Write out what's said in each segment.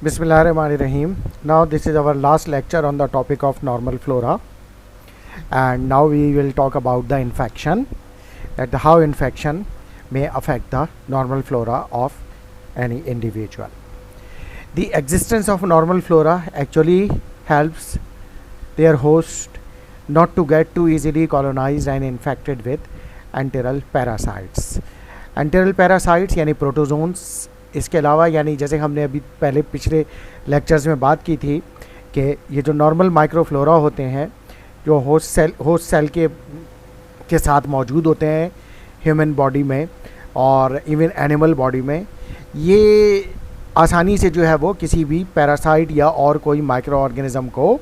Bismillahirrahmanirrahim. Now this is our last lecture on the topic of normal flora, and now we will talk about the infection, that how infection may affect the normal flora of any individual. The existence of normal flora actually helps their host not to get too easily colonized and infected with enteral parasites. Enteral parasites यानी protozoans, इसके अलावा यानी जैसे हमने अभी पहले पिछले lectures में बात की थी कि ये जो नॉर्मल माइक्रोफ्लोरा होते हैं जो होस्ट सेल के साथ मौजूद होते हैं ह्यूमन बॉडी में और इवन एनिमल बॉडी में, ये आसानी से जो है वो किसी भी पैरासाइट या और कोई माइक्रो ऑर्गेनिज्म को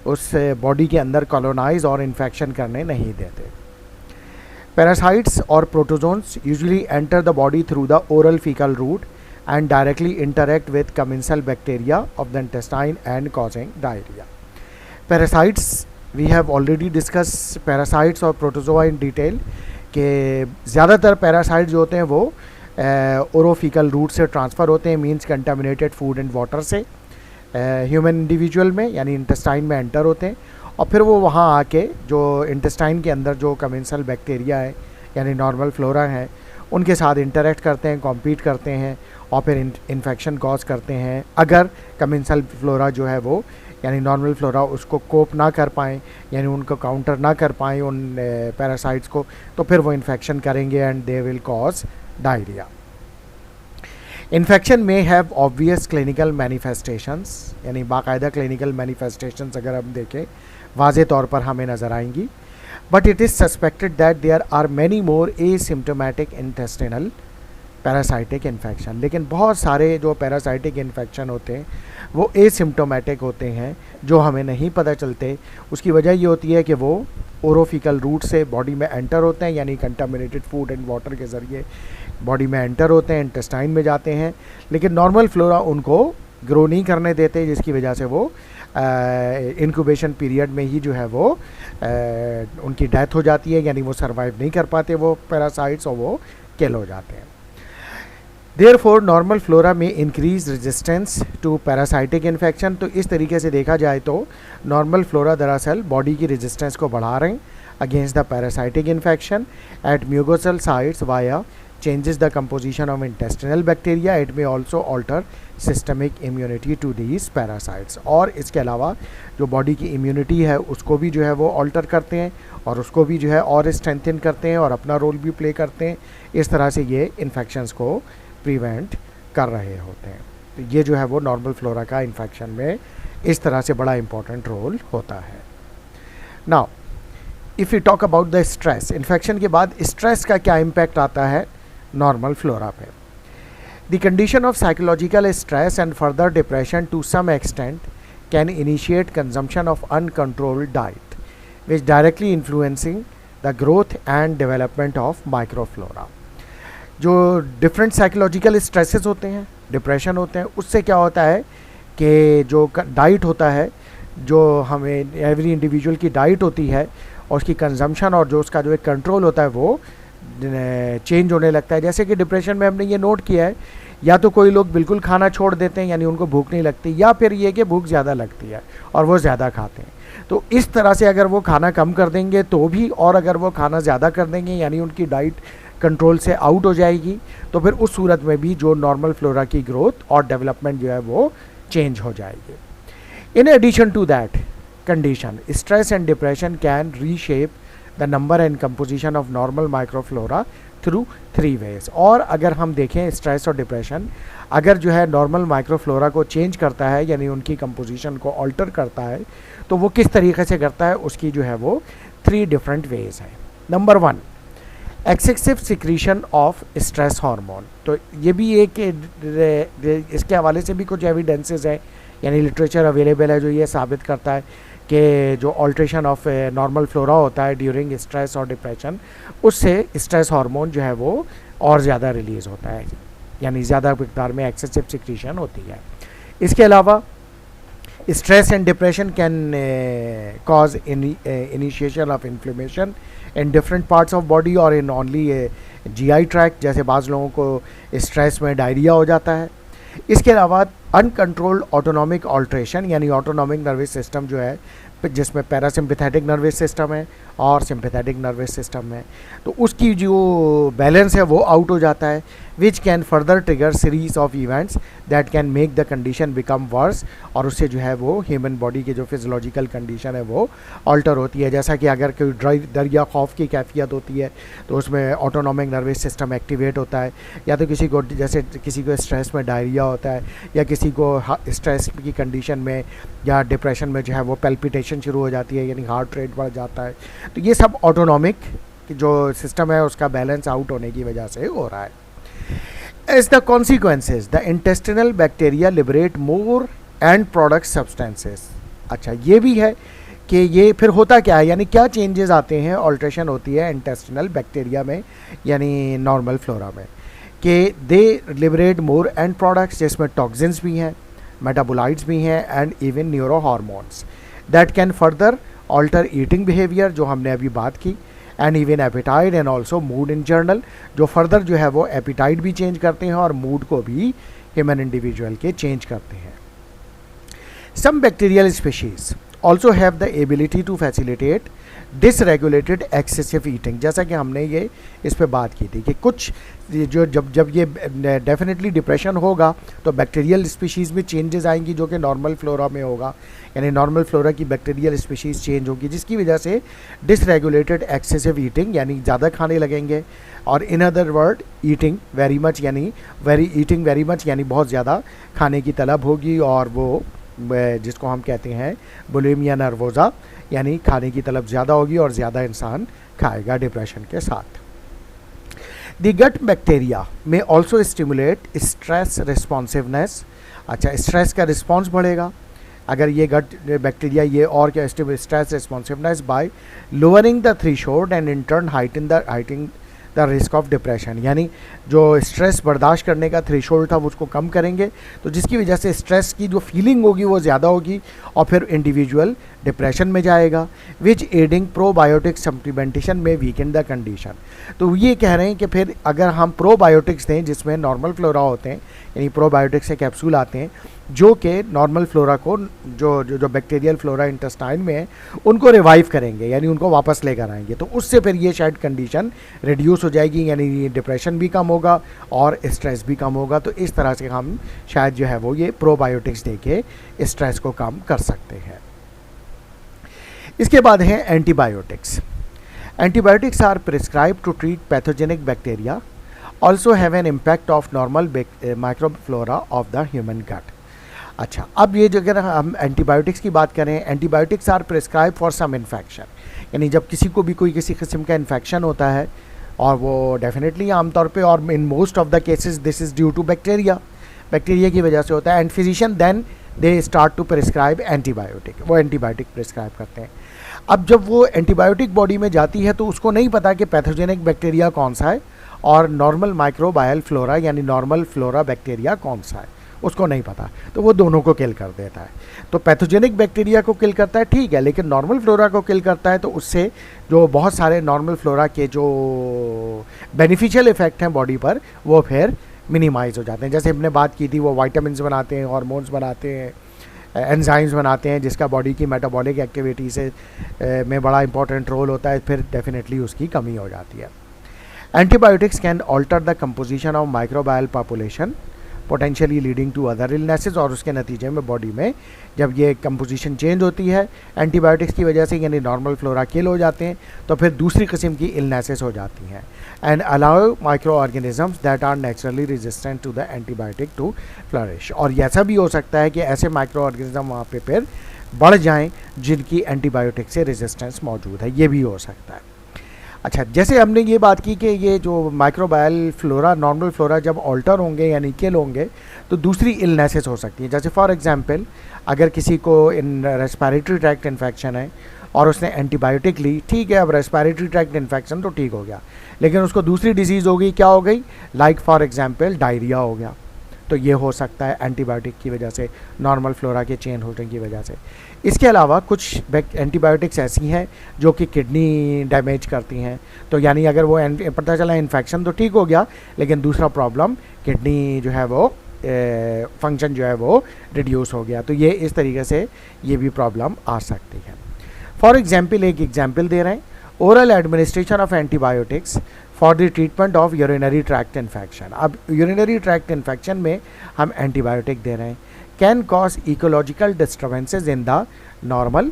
उस बॉडी के अंदर कॉलोनाइज और इन्फेक्शन करने नहीं देते. पैरासाइट्स और protozoans usually enter the body through the oral faecal route and directly interact with commensal bacteria of the intestine and causing diarrhea. Parasites, we have already discussed parasites और protozoa in detail कि ज़्यादातर parasites जो होते हैं वो orofaecal root से transfer होते हैं, means contaminated food and water से ह्यूमन इंडिविजुअल में यानी इंटेस्टाइन में एंटर होते हैं और फिर वो वहाँ आके जो इंटेस्टाइन के अंदर जो कमेंसल बैक्टीरिया है यानी नॉर्मल फ्लोरा है उनके साथ इंटरेक्ट करते हैं, कॉम्पीट करते हैं और फिर इन्फेक्शन कॉज करते हैं. अगर कमेंसल फ्लोरा जो है वो यानी नॉर्मल फ्लोरा उसको कोप ना कर पाएँ यानी उनको काउंटर ना कर पाएँ उन पैरासाइट्स को, तो फिर वो इन्फेक्शन करेंगे and they will cause diarrhoea. Infection में हैव ऑब्वियस क्लिनिकल मैनिफेस्टेशंस यानी बाकायदा क्लिनिकल मैनिफेस्टेशंस अगर हम देखें वाज़े तौर पर हमें नज़र आएंगी. But it is suspected that there are many more asymptomatic intestinal parasitic infection. लेकिन बहुत सारे जो पैरासाइटिक इन्फेक्शन होते हैं वो एसिम्प्टोमेटिक होते हैं जो हमें नहीं पता चलते. उसकी वजह ये होती है कि वो ओरोफिकल रूट से बॉडी में एंटर होते हैं यानी कंटामिनेटेड फूड एंड वाटर के ज़रिए बॉडी में एंटर होते हैं, इंटेस्टाइन में जाते हैं, लेकिन नॉर्मल फ्लोरा उनको ग्रो नहीं करने देते, जिसकी वजह से वो इंक्यूबेशन पीरियड में ही जो है वो उनकी डेथ हो जाती है यानी वो सर्वाइव नहीं कर पाते वो पैरासाइट्स और वो किल हो जाते हैं. देयरफॉर नॉर्मल फ्लोरा में increase resistance to parasitic infection. तो इस तरीके से देखा जाए तो नॉर्मल फ्लोरा दरअसल बॉडी की रेजिस्टेंस को बढ़ा रहे हैं against the parasitic infection at mucosal sites via changes the composition of intestinal bacteria. It may also alter systemic immunity to these parasites. और इसके अलावा जो बॉडी की इम्यूनिटी है उसको भी जो है वो ऑल्टर करते हैं और उसको भी जो है और स्ट्रेंथन करते हैं और अपना रोल भी प्ले करते हैं. इस तरह से ये इन्फेक्शंस को प्रिवेंट कर रहे होते हैं. तो ये जो है वो नॉर्मल फ्लोरा का इन्फेक्शन में इस तरह से बड़ा इंपॉर्टेंट रोल होता है. Now if you talk about the stress, infection के बाद स्ट्रेस का क्या इम्पैक्ट आता है नॉर्मल फ्लोरा पे. The condition of psychological stress and further depression to some extent can initiate consumption of uncontrolled diet which directly influencing the growth and development of microflora. जो different psychological stresses होते हैं, depression होते हैं, उससे क्या होता है कि जो डाइट होता है, जो हमें एवरी इंडिविजुअल की डाइट होती है और उसकी कंजम्पशन और जो उसका जो एक कंट्रोल होता है वो चेंज होने लगता है. जैसे कि डिप्रेशन में हमने ये नोट किया है या तो कोई लोग बिल्कुल खाना छोड़ देते हैं यानी उनको भूख नहीं लगती, या फिर ये कि भूख ज़्यादा लगती है और वो ज़्यादा खाते हैं. तो इस तरह से अगर वो खाना कम कर देंगे तो भी, और अगर वो खाना ज़्यादा कर देंगे यानी उनकी डाइट कंट्रोल से आउट हो जाएगी, तो फिर उस सूरत में भी जो नॉर्मल फ्लोरा की ग्रोथ और डेवलपमेंट जो है वो चेंज हो जाएगी. In addition to that condition, stress and depression can reshape the number and composition of normal microflora through 3 ways. और अगर हम देखें स्ट्रेस और डिप्रेशन अगर जो है नॉर्मल माइक्रोफ्लोरा को चेंज करता है यानी उनकी कंपोजिशन को ऑल्टर करता है, तो वो किस तरीके से करता है उसकी जो है वो 3 डिफरेंट वेज है. Number 1, excessive secretion of stress hormone. तो ये भी एक इसके हवाले से भी कुछ एविडेंसेस है यानी लिटरेचर अवेलेबल है जो ये साबित करता है कि जो ऑल्ट्रेशन ऑफ नॉर्मल फ्लोरा होता है ड्यूरिंग स्ट्रेस और डिप्रेशन, उससे स्ट्रेस हार्मोन जो है वो और ज़्यादा रिलीज़ होता है यानी ज़्यादा मिकदार में एक्सेसिव सिक्रीशन होती है. इसके अलावा stress and depression can cause initiation of inflammation in different parts of body और इन ओनली GI ट्रैक्ट. जैसे बाज़ लोगों को स्ट्रेस में डायरिया हो जाता है. इसके अलावा अनकंट्रोल्ड ऑटोनॉमिक ऑल्ट्रेशन, यानी ऑटोनॉमिक नर्वस सिस्टम जो है जिसमें पैरासिम्पैथेटिक नर्वस सिस्टम है और सिंपैथेटिक नर्वस सिस्टम है, तो उसकी जो बैलेंस है वो आउट हो जाता है, which can further trigger series of events that can make the condition become verse, और उससे जो है वो ह्यूमन बॉडी की जो फिजियोलॉजिकल कंडीशन है वो अल्टर होती है। जैसा कि अगर कोई डर या खौफ की कैफियत होती है तो उसमें ऑटोनॉमिक नर्वस सिस्टम एक्टिवेट होता है, या तो किसी को जैसे किसी को स्ट्रेस में डायरिया होता है, या किसी को स्ट्रेस की कंडीशन में या डिप्रेशन में जो है वो पैल्पिटेशन शुरू हो जाती है, यानी हार्ट रेट बढ़ जाता है। तो ये सब ऑटोनॉमिक जो सिस्टम है उसका बैलेंस आउट होने की वजह से हो रहा है। As the consequences, the intestinal bacteria liberate more end product substances। अच्छा, ये भी है कि ये फिर होता क्या है, यानी क्या चेंजेस आते हैं, ऑल्ट्रेशन होती है इंटेस्टिनल बैक्टीरिया में यानी नॉर्मल फ्लोरा में, कि they liberate more end products, जिसमें टॉक्सिन्स भी हैं, मेटाबोलाइट्स भी हैं, and even neuro hormones that can further alter eating behaviour, जो हमने अभी बात की, and even appetite and also mood in general, जो फर्दर जो है वो एपिटाइट भी चेंज करते हैं और मूड को भी ह्यूमन इंडिविजुअल के चेंज करते हैं। Some bacterial species also have the ability to facilitate dysregulated excessive eating, जैसा कि हमने ये इस पे बात की थी कि कुछ जो जब ये डेफिनेटली डिप्रेशन होगा तो बैक्टीरियल स्पीशीज़ में चेंजेस आएंगी जो कि नॉर्मल फ्लोरा में होगा, यानी नॉर्मल फ्लोरा की बैक्टीरियल स्पीशीज़ चेंज होगी, जिसकी वजह से डिसरेगुलेटेड एक्सेसिव ईटिंग यानी ज़्यादा खाने लगेंगे, और in other word eating very much यानी बहुत ज़्यादा खाने की तलब होगी, और वो जिसको हम कहते हैं बुलिमिया नर्वोसा, यानी खाने की तलब ज़्यादा होगी और ज़्यादा इंसान खाएगा डिप्रेशन के साथ। द गट बैक्टीरिया में ऑल्सो स्टिमुलेट स्ट्रेस रिस्पॉन्सिवनेस। अच्छा, स्ट्रेस का रिस्पॉन्स बढ़ेगा अगर ये गट बैक्टीरिया ये और क्या stress responsiveness by lowering the threshold and in turn heightening the risk of depression, यानी जो स्ट्रेस बर्दाश्त करने का थ्रेशोल्ड था वो उसको कम करेंगे, तो जिसकी वजह से स्ट्रेस की जो फीलिंग होगी वो ज़्यादा होगी और फिर इंडिविजुअल डिप्रेशन में जाएगा, विच एडिंग प्रोबायोटिक सप्लीमेंटेशन में वीकेंड द कंडीशन। तो ये कह रहे हैं कि फिर अगर हम प्रोबायोटिक्स दें जिसमें नॉर्मल फ्लोरा होते हैं, यानी प्रोबायोटिक्स से कैप्सूल आते हैं जो कि नॉर्मल फ्लोरा को जो बैक्टीरियल फ्लोरा इंटेस्टाइन में है उनको रिवाइव करेंगे, यानी उनको वापस लेकर आएंगे, तो उससे फिर ये शायद कंडीशन रिड्यूस हो जाएगी, यानी डिप्रेशन भी कम होगा और स्ट्रेस भी कम होगा। तो इस तरह से हम शायद जो है वो ये प्रोबायोटिक्स दे के स्ट्रेस को कम कर सकते हैं। इसके बाद है antibiotics. Antibiotics are prescribe to treat pathogenic bacteria, also have an impact of normal microflora of the human gut. अच्छा, अब ये जो अगर हम एंटीबायोटिक्स की बात करें, antibiotics are prescribe for some infection, यानी जब किसी को भी कोई किसी किस्म का इन्फेक्शन होता है, और वो डेफिनेटली आमतौर पे और in most of the cases this is due to bacteria की वजह से होता है, and physician then they start to prescribe antibiotic, वो एंटीबायोटिक प्रिस्क्राइब करते हैं। अब जब वो एंटीबायोटिक बॉडी में जाती है तो उसको नहीं पता कि पैथोजेनिक बैक्टीरिया कौन सा है और नॉर्मल माइक्रोबायल फ्लोरा यानी नॉर्मल फ्लोरा बैक्टीरिया कौन सा है, उसको नहीं पता, तो वो दोनों को किल कर देता है। तो पैथोजेनिक बैक्टीरिया को किल करता है ठीक है, लेकिन नॉर्मल फ्लोरा को किल करता है, तो उससे जो बहुत सारे नॉर्मल फ्लोरा के जो बेनिफिशियल इफेक्ट हैं बॉडी पर वो फिर मिनिमाइज हो जाते हैं। जैसे हमने बात की थी, वो वाइटामिन बनाते हैं, हार्मोन्स बनाते हैं, एंजाइम्स बनाते हैं, जिसका बॉडी की मेटाबॉलिक एक्टिविटी से में बड़ा इंपॉर्टेंट रोल होता है, फिर डेफिनेटली उसकी कमी हो जाती है। Antibiotics can alter the composition of microbial population potentially leading to other illnesses, और उसके नतीजे में बॉडी में जब ये कंपोजिशन चेंज होती है एंटीबायोटिक्स की वजह से, यानी नॉर्मल फ्लोरा किल हो जाते हैं, तो फिर दूसरी किस्म की इलनेसेस हो जाती हैं, and allow micro organisms that are naturally resistant to the antibiotic to flourish. और ऐसा भी हो सकता है कि ऐसे माइक्रो ऑर्गेनिज्म वहाँ पे फिर बढ़ जाएँ जिनकी एंटीबायोटिक से रेजिस्टेंस मौजूद है, ये भी हो सकता है। अच्छा, जैसे हमने ये बात की कि ये जो माइक्रोबायल फ्लोरा नॉर्मल फ्लोरा जब ऑल्टर होंगे यानी किल होंगे तो दूसरी इलनेसेस हो सकती हैं। जैसे फॉर एग्जांपल अगर किसी को इन रेस्पिरेटरी ट्रैक्ट इन्फेक्शन है और उसने एंटीबायोटिक ली, ठीक है, अब रेस्पिरेटरी ट्रैक्ट इन्फेक्शन तो ठीक हो गया, लेकिन उसको दूसरी डिजीज़ हो गई, क्या हो गई, लाइक फॉर एग्जांपल डायरिया हो गया, तो ये हो सकता है एंटीबायोटिक की वजह से, नॉर्मल फ्लोरा के चेंज होने की वजह से। इसके अलावा कुछ एंटीबायोटिक्स ऐसी हैं जो कि किडनी डैमेज करती हैं, तो यानी अगर वो पता चला इन्फेक्शन तो ठीक हो गया लेकिन दूसरा प्रॉब्लम किडनी जो है वो फंक्शन जो है वो रिड्यूस हो गया। तो ये इस तरीके से ये भी प्रॉब्लम आ सकती है। फॉर एग्जाम्पल एक एग्जाम्पल दे रहे हैं, oral administration of antibiotics for the treatment of urinary tract infection. अब यूरिनरी ट्रैक्ट इन्फेक्शन में हम एंटीबायोटिक दे रहे हैं, can cause ecological disturbances in the normal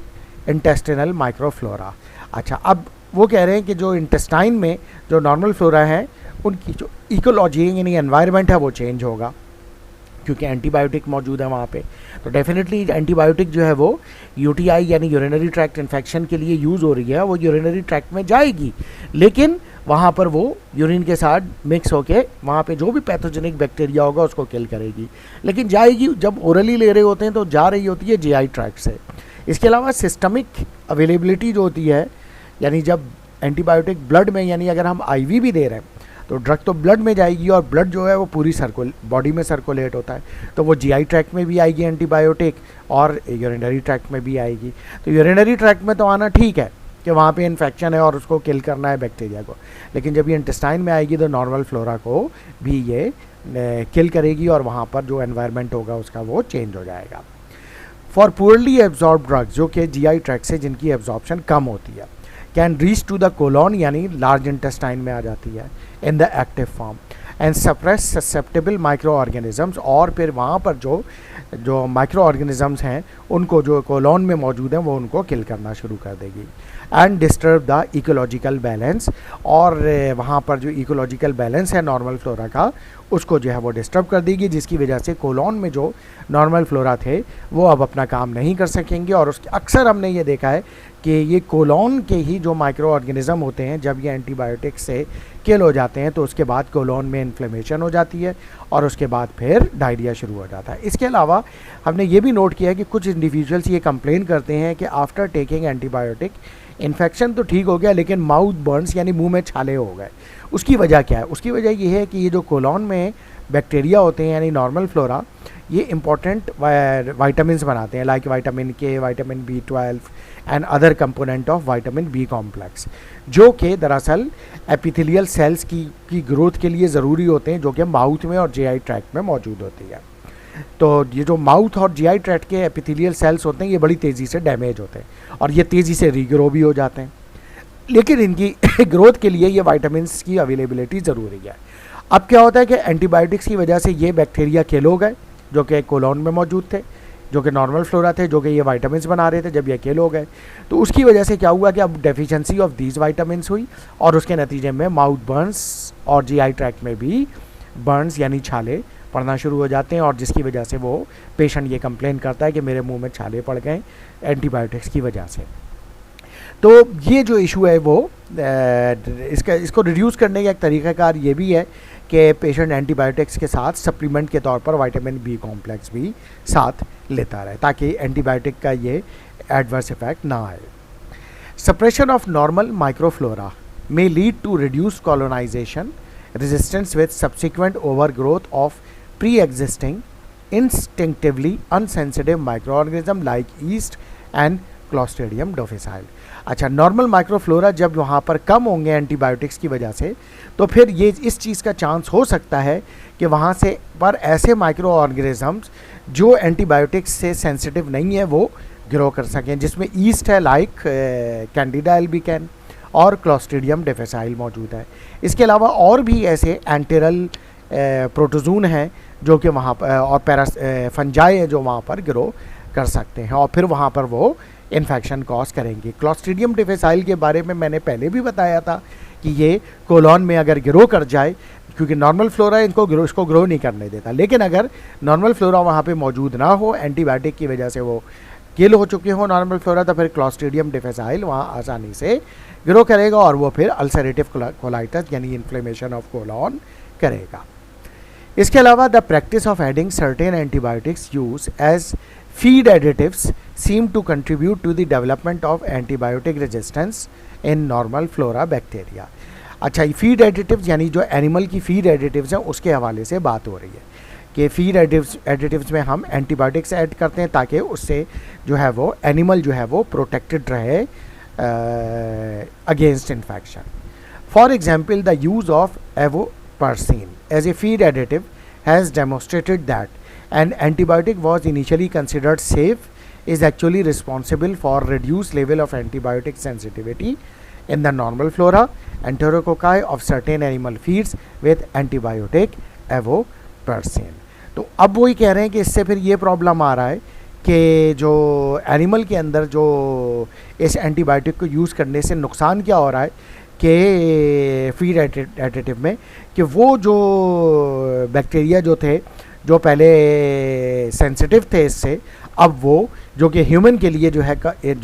intestinal microflora. अच्छा, अब वो कह रहे हैं कि जो इंटेस्टाइन में जो नॉर्मल फ्लोरा है उनकी जो इकोलॉजी यानी एनवायरनमेंट है वो चेंज होगा, क्योंकि एंटीबायोटिक मौजूद है वहाँ पे। तो डेफिनेटली एंटीबायोटिक जो है वो यूटीआई यानी यूरिनरी ट्रैक्ट इन्फेक्शन के लिए यूज़ हो रही है, वो यूरिनरी ट्रैक्ट में जाएगी, लेकिन वहाँ पर वो यूरिन के साथ मिक्स होके वहाँ पे जो भी पैथोजेनिक बैक्टीरिया होगा उसको किल करेगी, लेकिन जाएगी जब ओरली ले रहे होते हैं तो जा रही होती है जीआई ट्रैक्ट से। इसके अलावा सिस्टमिक अवेलेबिलिटी जो होती है, यानी जब एंटीबायोटिक ब्लड में, यानी अगर हम आईवी भी दे रहे हैं तो ड्रग तो ब्लड में जाएगी, और ब्लड जो है वो पूरी बॉडी में सर्कुलेट होता है, तो वो जीआई ट्रैक्ट में भी आएगी एंटीबायोटिक और यूरिनरी ट्रैक्ट में भी आएगी। तो यूरिनरी ट्रैक्ट में तो आना ठीक है कि वहाँ पे इन्फेक्शन है और उसको किल करना है बैक्टीरिया को, लेकिन जब ये इंटेस्टाइन में आएगी तो नॉर्मल फ्लोरा को भी ये किल करेगी और वहाँ पर जो एनवायरनमेंट होगा उसका वो चेंज हो जाएगा। फॉर पुअरली एब्जॉर्ब ड्रग्स, जो कि जीआई ट्रैक्ट से जिनकी एब्जॉर्प्शन कम होती है, can reach to the colon यानी लार्ज इंटेस्टाइन में आ जाती है in the active form and suppress susceptible micro organisms, और फिर वहाँ पर जो माइक्रो ऑर्गेनिजम्स हैं उनको जो कोलॉन में मौजूद हैं वो उनको किल करना शुरू कर देगी। And disturb the ecological balance, और वहाँ पर जो इकोलॉजिकल बैलेंस है नॉर्मल फ्लोरा का उसको जो है वो डिस्टर्ब कर देगी, जिसकी वजह से कोलॉन में जो नॉर्मल फ्लोरा थे वो अब अपना काम नहीं कर सकेंगे। और उसके अक्सर हमने ये देखा है कि ये कोलॉन के ही जो माइक्रो ऑर्गेनिज़म होते हैं जब ये एंटीबायोटिक से किल हो जाते हैं तो उसके बाद कोलॉन में इन्फ्लेमेशन हो जाती है और उसके बाद फिर डायरिया शुरू हो जाता है। इसके अलावा हमने ये भी नोट किया है कि कुछ इंडिविजुअल्स ये कंप्लेन करते हैं कि आफ्टर टेकिंग एंटीबायोटिक इन्फेक्शन तो ठीक हो गया लेकिन माउथ बर्न्स यानी मुंह में छाले हो गए। उसकी वजह क्या है? उसकी वजह ये है कि ये जो कोलॉन में बैक्टीरिया होते हैं यानी नॉर्मल फ्लोरा, ये इंपॉर्टेंट वाइटामिन बनाते हैं, like vitamin K, vitamin B12 and other component of vitamin B complex, जो कि दरअसल एपिथेलियल सेल्स की ग्रोथ के लिए ज़रूरी होते हैं, जो कि माउथ में और जीआई ट्रैक्ट में मौजूद होती है। तो ये जो माउथ और जीआई ट्रैक्ट के एपिथेलियल सेल्स होते हैं ये बड़ी तेज़ी से डैमेज होते हैं और ये तेज़ी से रीग्रो भी हो जाते हैं, लेकिन इनकी ग्रोथ के लिए ये विटामिन्स की अवेलेबिलिटी ज़रूरी है। अब क्या होता है कि एंटीबायोटिक्स की वजह से ये बैक्टीरिया किल हो गए जो कि कोलॉन में मौजूद थे, जो कि नॉर्मल फ्लोरा थे, जो कि ये विटामिन्स बना रहे थे। जब ये किल हो गए तो उसकी वजह से क्या हुआ कि अब डेफिशिएंसी ऑफ दीज विटामिन्स हुई और उसके नतीजे में माउथ बर्न्स और जीआई ट्रैक्ट में भी बर्न्स यानी छाले पड़ना शुरू हो जाते हैं, और जिसकी वजह से वो पेशेंट ये कंप्लेन करता है कि मेरे मुंह में छाले पड़ गए एंटीबायोटिक्स की वजह से। तो ये जो इशू है वो इसको रिड्यूस करने का एक तरीक़ाकार ये भी है कि पेशेंट एंटीबायोटिक्स के साथ सप्लीमेंट के तौर पर विटामिन बी कॉम्प्लेक्स भी साथ लेता रहे ताकि एंटीबायोटिक का ये एडवर्स इफेक्ट ना आए। Suppression of normal microflora may lead to reduced colonization, resistance with subsequent overgrowth of pre-existing instinctively unsensitive microorganism like yeast and Clostridium difficile। अच्छा, नॉर्मल माइक्रोफ्लोरा जब वहाँ पर कम होंगे एंटीबायोटिक्स की वजह से तो फिर ये इस चीज़ का चांस हो सकता है कि वहाँ से पर ऐसे माइक्रो ऑर्गेनिजम्स जो एंटीबायोटिक्स से सेंसिटिव नहीं है वो ग्रो कर सकें, जिसमें ईस्ट है लाइक कैंडिडा एल्बिकैन और क्लॉस्ट्रीडियम डिफिसाइल मौजूद है। इसके अलावा और भी ऐसे एंटेरल प्रोटोजोन हैं जो कि वहाँ पर और फंजाई हैं जो वहाँ पर ग्रो कर सकते हैं और फिर वहाँ पर वो इन्फेक्शन कॉज करेंगे। क्लॉस्ट्रीडियम डिफिसाइल के बारे में मैंने पहले भी बताया था कि ये कोलॉन में अगर ग्रो कर जाए, क्योंकि नॉर्मल फ्लोरा इसको ग्रो नहीं करने देता, लेकिन अगर नॉर्मल फ्लोरा वहाँ पे मौजूद ना हो, एंटीबायोटिक की वजह से वो किल हो चुके हो नॉर्मल फ्लोरा, तो फिर क्लॉस्ट्रीडियम डिफिसाइल वहाँ आसानी से ग्रो करेगा और वो फिर अल्सरेटिव कोलाइटिस यानी इन्फ्लेमेशन ऑफ कोलॉन करेगा। इसके अलावा the practice of adding certain antibiotics use as feed additives seem to contribute to the development of antibiotic resistance in normal flora bacteria। अच्छा, फीड एडिटिव्स यानी जो एनिमल की feed additives हैं उसके हवाले से बात हो रही है कि फीड एडिटिव्स में हम एंटीबायोटिक्स ऐड करते हैं ताकि उससे जो है वो एनिमल जो है वो प्रोटेक्टेड रहे against infection. For example the use of avoparcin as a feed additive has demonstrated that an antibiotic was initially considered safe is actually responsible for reduced level of antibiotic sensitivity in the normal flora, enterococci of certain animal feeds with antibiotic avopercin. तो अब वही कह रहे हैं कि इससे फिर ये प्रॉब्लम आ रहा है कि जो एनिमल के अंदर जो इस एंटीबायोटिक को यूज़ करने से नुकसान क्या हो रहा है कि फीड एडिटिव में, कि वो जो बैक्टीरिया जो थे जो पहले सेंसिटिव थे इससे, अब वो जो कि ह्यूमन के लिए जो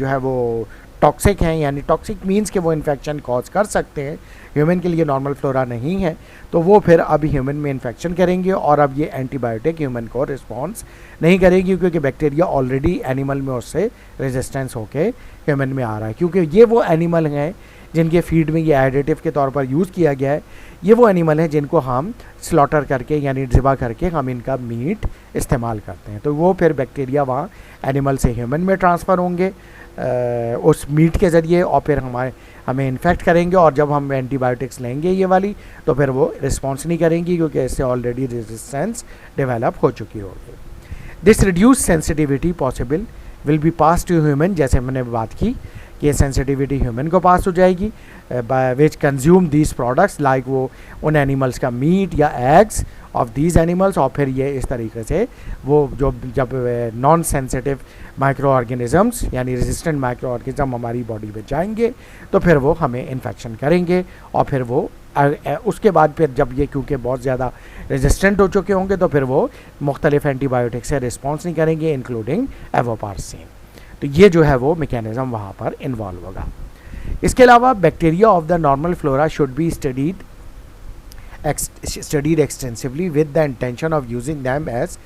है वो टॉक्सिक हैं, यानी टॉक्सिक मीन्स कि वो इन्फेक्शन कॉज कर सकते हैं, ह्यूमन के लिए नॉर्मल फ्लोरा नहीं है, तो वो फिर अब ह्यूमन में इन्फेक्शन करेंगे और अब ये एंटीबायोटिक ह्यूमन को रिस्पॉन्स नहीं करेगी, क्योंकि बैक्टीरिया ऑलरेडी एनिमल में उससे रेजिस्टेंस होके ह्यूमन में आ रहा है, क्योंकि ये वो एनिमल हैं जिनके फीड में ये एडिटिव के तौर पर यूज़ किया गया है, ये वो एनिमल हैं जिनको हम स्लॉटर करके यानी ज़िबा करके हम इनका मीट इस्तेमाल करते हैं, तो वो फिर बैक्टीरिया वहाँ एनिमल से ह्यूमन में ट्रांसफ़र होंगे उस मीट के ज़रिए और फिर हमें इन्फेक्ट करेंगे, और जब हम एंटीबायोटिक्स लेंगे ये वाली तो फिर वो रिस्पॉन्स नहीं करेंगी क्योंकि इससे ऑलरेडी रेजिस्टेंस डेवलप हो चुकी होगी। This reduce sensitivity possible will be pass to human, जैसे मैंने बात की कि ये सेंसिटिविटी ह्यूमन को पास हो जाएगी by which consume these products, like वो उन एनिमल्स का मीट या एग्स ऑफ दीज एनिमल्स, और फिर ये इस तरीके से वो जब नॉन सेंसिटिव माइक्रो ऑर्गेनिज़म्स यानी रेजिस्टेंट माइक्रो ऑर्गेनिज़म हमारी बॉडी में जाएंगे तो फिर वो हमें इन्फेक्शन करेंगे, और फिर वो उसके बाद फिर जब ये क्योंकि बहुत ज़्यादा रेजिस्टेंट हो चुके होंगे तो फिर वो मुख्तलिफ एंटीबायोटिक से रिस्पॉन्स नहीं करेंगे इंक्लूडिंग एवोपारसिन। तो ये जो है वो मैकेनिज़्म वहाँ पर इन्वॉल्व होगा। इसके अलावा bacteria of the normal flora should be studied extensively with the intention of using them as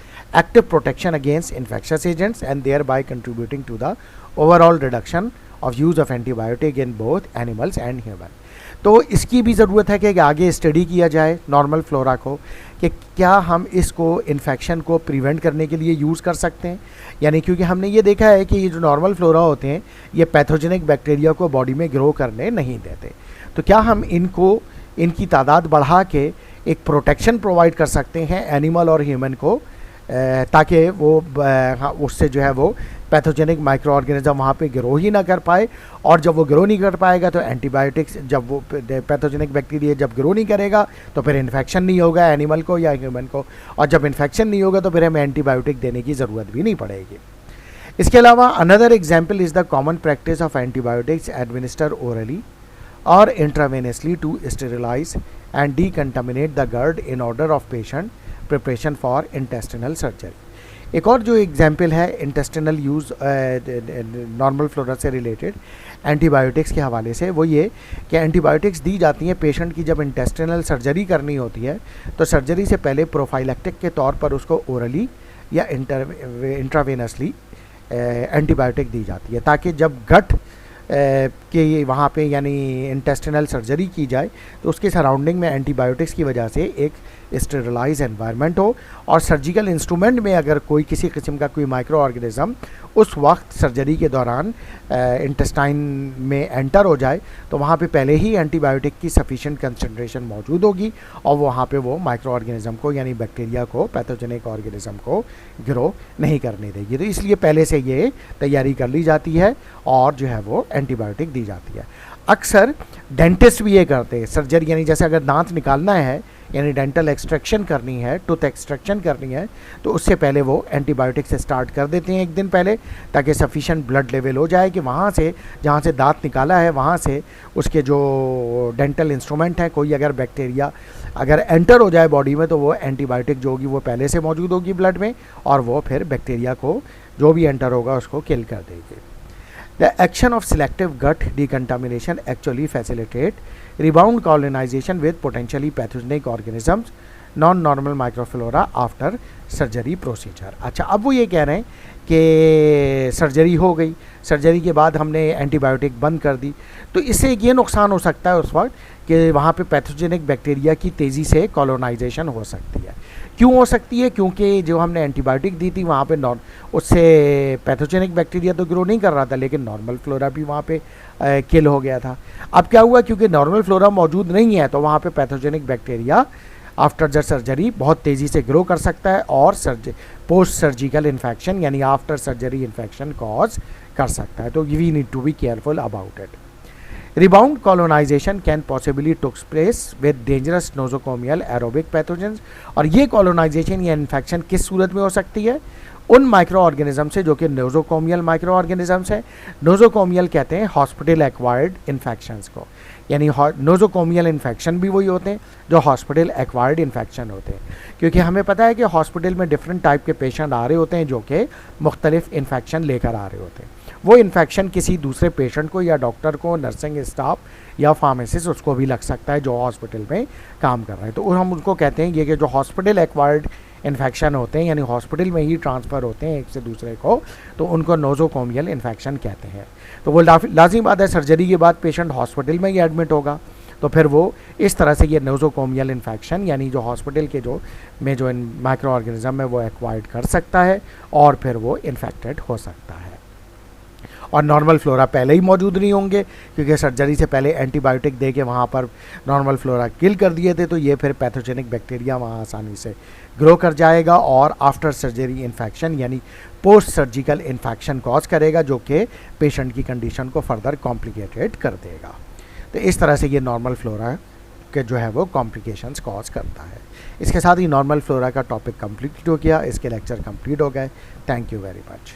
active protection against infectious agents and thereby contributing to the overall reduction of use of antibiotic in both animals and human। तो इसकी भी ज़रूरत है कि आगे study किया जाए normal flora को कि क्या हम इसको इन्फेक्शन को प्रिवेंट करने के लिए यूज़ कर सकते हैं, यानी क्योंकि हमने ये देखा है कि ये जो नॉर्मल फ्लोरा होते हैं ये पैथोजेनिक बैक्टीरिया को बॉडी में ग्रो करने नहीं देते, तो क्या हम इनकी तादाद बढ़ा के एक प्रोटेक्शन प्रोवाइड कर सकते हैं एनिमल और ह्यूमन को, ताकि वो उससे जो है वो पैथोजेनिक माइक्रो ऑर्गेनिज्म वहाँ पे ग्रो ही ना कर पाए, और जब वो ग्रो नहीं कर पाएगा तो एंटीबायोटिक्स, जब वो पैथोजेनिक बैक्टीरिया जब ग्रो नहीं करेगा तो फिर इन्फेक्शन नहीं होगा एनिमल को या ह्यूमन को, और जब इन्फेक्शन नहीं होगा तो फिर हमें एंटीबायोटिक देने की ज़रूरत भी नहीं पड़ेगी। इसके अलावा another example is the common practice of antibiotics administer orally or intravenously to sterilize and decontaminate the gut in order of patient preparation for intestinal surgery। एक और जो एग्जाम्पल है इंटेस्टिनल यूज़ नॉर्मल फ्लोरा से related antibiotics के हवाले से, वो ये कि एंटीबायोटिक्स दी जाती हैं पेशेंट की जब इंटेस्टिनल सर्जरी करनी होती है, तो सर्जरी से पहले प्रोफाइलैक्टिक के तौर पर उसको ओरली या इंट्रावेनसली एंटीबायोटिक दी जाती है, ताकि जब गट कि वहाँ पे यानी इंटेस्टिनल सर्जरी की जाए तो उसके सराउंडिंग में एंटीबायोटिक्स की वजह से एक स्टेरिलाइज एनवायरनमेंट हो, और सर्जिकल इंस्ट्रूमेंट में अगर कोई किसी किस्म का कोई माइक्रो ऑर्गेनिज़म उस वक्त सर्जरी के दौरान इंटेस्टाइन में एंटर हो जाए तो वहाँ पे पहले ही एंटीबायोटिक की सफिशिएंट कंसंट्रेशन मौजूद होगी, और वहाँ पे वो माइक्रो ऑर्गेनिज़म को यानी बैक्टीरिया को पैथोजेनिक ऑर्गेनिज़म को ग्रो नहीं करने देगी, तो इसलिए पहले से ये तैयारी कर ली जाती है और जो है वो एंटीबायोटिक दी जाती है। अक्सर डेंटिस्ट भी ये करते हैं सर्जरी, यानी जैसे अगर दांत निकालना है यानी डेंटल एक्सट्रैक्शन करनी है, टूथ एक्सट्रैक्शन करनी है, तो उससे पहले वो एंटीबायोटिक से स्टार्ट कर देते हैं एक दिन पहले, ताकि सफिशिएंट ब्लड लेवल हो जाए कि वहाँ से जहाँ से दांत निकाला है वहाँ से उसके जो डेंटल इंस्ट्रूमेंट हैं कोई अगर बैक्टीरिया अगर एंटर हो जाए बॉडी में तो वो एंटीबायोटिक जो होगी वो पहले से मौजूद होगी ब्लड में, और वो फिर बैक्टीरिया को जो भी एंटर होगा उसको किल कर देगी। The action of selective gut decontamination actually facilitate rebound colonization with potentially pathogenic organisms, non-normal microflora after surgery procedure। अच्छा, अब वो ये कह रहे हैं कि सर्जरी हो गई, सर्जरी के बाद हमने एंटीबायोटिक बंद कर दी, तो इससे ये नुकसान हो सकता है उस वक्त कि वहाँ पे पैथोजेनिक बैक्टीरिया की तेज़ी से कॉलोनाइजेशन हो सकती है। क्यों हो सकती है? क्योंकि जो हमने एंटीबायोटिक दी थी वहाँ पे उससे पैथोजेनिक बैक्टीरिया तो ग्रो नहीं कर रहा था, लेकिन नॉर्मल फ्लोरा भी वहाँ पे किल हो गया था। अब क्या हुआ, क्योंकि नॉर्मल फ्लोरा मौजूद नहीं है तो वहाँ पे pathogenic bacteria after the surgery बहुत तेज़ी से ग्रो कर सकता है और पोस्ट सर्जिकल इन्फेक्शन यानी आफ्टर सर्जरी इन्फेक्शन कॉज कर सकता है। तो we need to be careful about it. Rebound colonization can possibly took place with dangerous nosocomial aerobic pathogens। और ये colonization या इन्फेक्शन किस सूरत में हो सकती है? उन माइक्रो ऑर्गेनिज्म से जो कि नोजोकोमियल माइक्रो ऑर्गेनिजम्स हैं। नोजोकोमियल कहते हैं हॉस्पिटल एक्वायर्ड इन्फेक्शंस को, यानी नोजोकोमियल इन्फेक्शन भी वही होते हैं जो हॉस्पिटल एक्वायर्ड इन्फेक्शन होते हैं, क्योंकि हमें पता है कि हॉस्पिटल में डिफरेंट टाइप के पेशेंट आ रहे होते हैं जो कि मुख्तलिफ इन्फेक्शन लेकर आ रहे होते हैं। वो इन्फेक्शन किसी दूसरे पेशेंट को या डॉक्टर को, नर्सिंग स्टाफ या फार्मासिस्ट उसको भी लग सकता है जो हॉस्पिटल में काम कर रहे हैं। तो हम उनको कहते हैं ये कि जो हॉस्पिटल एक्वायर्ड इन्फेक्शन होते हैं यानी हॉस्पिटल में ही ट्रांसफ़र होते हैं एक से दूसरे को, तो उनको नोजोकोमियल इन्फेक्शन कहते हैं। तो वो लाजिम बात है सर्जरी के बाद पेशेंट हॉस्पिटल में ही एडमिट होगा, तो फिर वो इस तरह से ये नोजोकोमियल इन्फेक्शन यानी जो हॉस्पिटल के जो माइक्रो ऑर्गेनिज्म है वो एक्वायर्ड कर सकता है और फिर वो इन्फेक्टेड हो सकता है। और नॉर्मल फ्लोरा पहले ही मौजूद नहीं होंगे क्योंकि सर्जरी से पहले एंटीबायोटिक दे के वहाँ पर नॉर्मल फ्लोरा किल कर दिए थे, तो ये फिर पैथोजेनिक बैक्टीरिया वहाँ आसानी से ग्रो कर जाएगा और आफ्टर सर्जरी इन्फेक्शन यानी पोस्ट सर्जिकल इन्फेक्शन कॉज करेगा जो कि पेशेंट की कंडीशन को फर्दर कॉम्प्लिकेटेड कर देगा। तो इस तरह से ये नॉर्मल फ्लोरा के जो है वो कॉम्प्लिकेशंस कॉज करता है। इसके साथ ही नॉर्मल फ्लोरा का टॉपिक कंप्लीट हो गया, इसके लेक्चर कंप्लीट हो गए। Thank you very much.